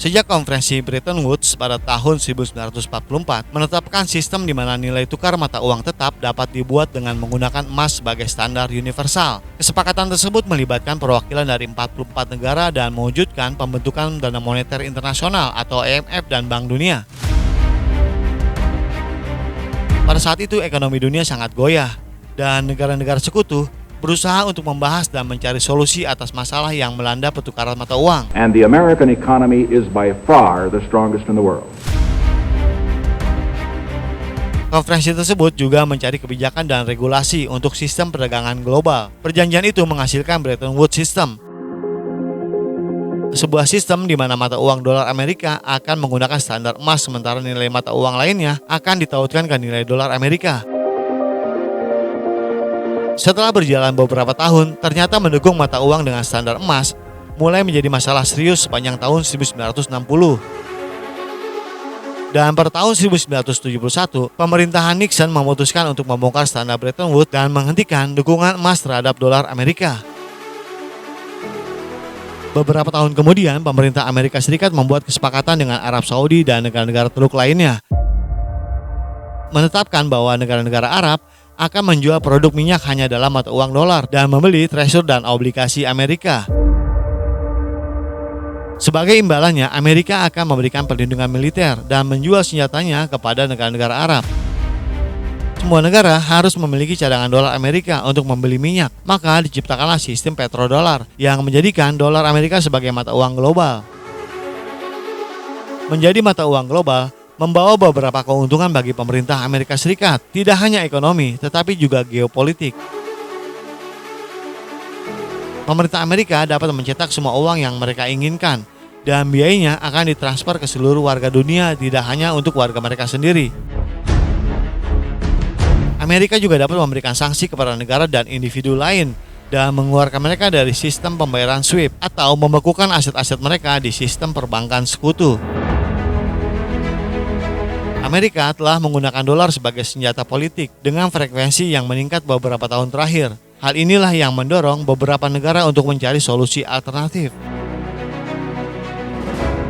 Sejak konferensi Bretton Woods pada tahun 1944 menetapkan sistem di mana nilai tukar mata uang tetap dapat dibuat dengan menggunakan emas sebagai standar universal. Kesepakatan tersebut melibatkan perwakilan dari 44 negara dan mewujudkan pembentukan Dana Moneter Internasional atau IMF dan Bank Dunia. Pada saat itu ekonomi dunia sangat goyah dan negara-negara sekutu berusaha untuk membahas dan mencari solusi atas masalah yang melanda pertukaran mata uang. And the American economy is by far the strongest in the world. Konferensi tersebut juga mencari kebijakan dan regulasi untuk sistem perdagangan global. Perjanjian itu menghasilkan Bretton Woods System, sebuah sistem di mana mata uang dolar Amerika akan menggunakan standar emas sementara nilai mata uang lainnya akan ditautkan ke nilai dolar Amerika. Setelah berjalan beberapa tahun, ternyata mendukung mata uang dengan standar emas mulai menjadi masalah serius sepanjang tahun 1960. Dan pada tahun 1971, pemerintahan Nixon memutuskan untuk membongkar standar Bretton Woods dan menghentikan dukungan emas terhadap dolar Amerika. Beberapa tahun kemudian, pemerintah Amerika Serikat membuat kesepakatan dengan Arab Saudi dan negara-negara Teluk lainnya, menetapkan bahwa negara-negara Arab akan menjual produk minyak hanya dalam mata uang dolar dan membeli treasure dan obligasi Amerika. Sebagai imbalannya, Amerika akan memberikan perlindungan militer dan menjual senjatanya kepada negara-negara Arab. Semua negara harus memiliki cadangan dolar Amerika untuk membeli minyak, maka diciptakanlah sistem petrodolar yang menjadikan dolar Amerika sebagai mata uang global. Menjadi mata uang global membawa beberapa keuntungan bagi pemerintah Amerika Serikat, tidak hanya ekonomi, tetapi juga geopolitik. Pemerintah Amerika dapat mencetak semua uang yang mereka inginkan, dan biayanya akan ditransfer ke seluruh warga dunia, tidak hanya untuk warga mereka sendiri. Amerika juga dapat memberikan sanksi kepada negara dan individu lain, dan mengeluarkan mereka dari sistem pembayaran SWIFT, atau membekukan aset-aset mereka di sistem perbankan sekutu. Amerika telah menggunakan dolar sebagai senjata politik dengan frekuensi yang meningkat beberapa tahun terakhir. Hal inilah yang mendorong beberapa negara untuk mencari solusi alternatif.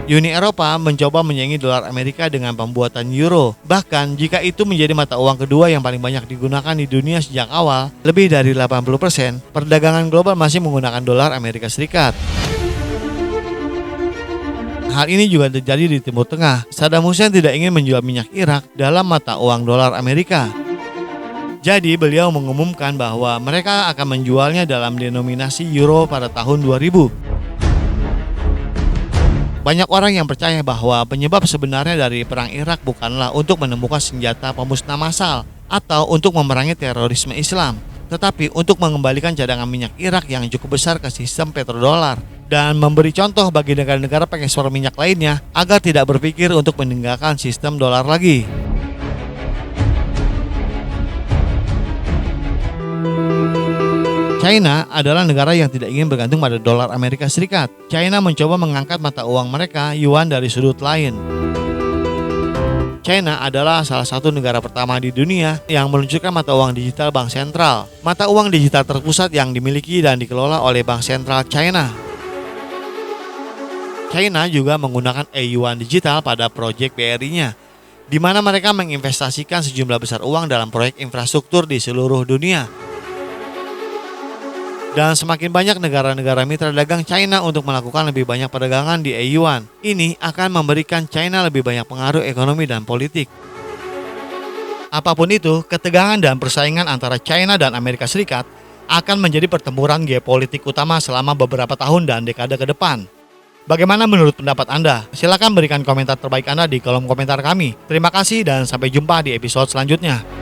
Uni Eropa mencoba menyaingi dolar Amerika dengan pembuatan euro. Bahkan jika itu menjadi mata uang kedua yang paling banyak digunakan di dunia sejak awal, lebih dari 80%, perdagangan global masih menggunakan dolar Amerika Serikat. Hal ini juga terjadi di Timur Tengah. Saddam Hussein tidak ingin menjual minyak Irak dalam mata uang dolar Amerika. Jadi beliau mengumumkan bahwa mereka akan menjualnya dalam denominasi euro pada tahun 2000. Banyak orang yang percaya bahwa penyebab sebenarnya dari perang Irak bukanlah untuk menemukan senjata pemusnah massal atau untuk memerangi terorisme Islam, tetapi untuk mengembalikan cadangan minyak Irak yang cukup besar ke sistem petrodolar dan memberi contoh bagi negara-negara pengekspor minyak lainnya agar tidak berpikir untuk meninggalkan sistem dolar lagi. China adalah negara yang tidak ingin bergantung pada dolar Amerika Serikat. China mencoba mengangkat mata uang mereka, yuan, dari sudut lain. China adalah salah satu negara pertama di dunia yang meluncurkan mata uang digital bank sentral. Mata uang digital terpusat yang dimiliki dan dikelola oleh Bank Sentral China. China juga menggunakan e-yuan digital pada proyek BRI-nya, di mana mereka menginvestasikan sejumlah besar uang dalam proyek infrastruktur di seluruh dunia. Dan semakin banyak negara-negara mitra dagang China untuk melakukan lebih banyak perdagangan di e-yuan. Ini akan memberikan China lebih banyak pengaruh ekonomi dan politik. Apapun itu, ketegangan dan persaingan antara China dan Amerika Serikat akan menjadi pertempuran geopolitik utama selama beberapa tahun dan dekade ke depan. Bagaimana menurut pendapat Anda? Silakan berikan komentar terbaik Anda di kolom komentar kami. Terima kasih dan sampai jumpa di episode selanjutnya.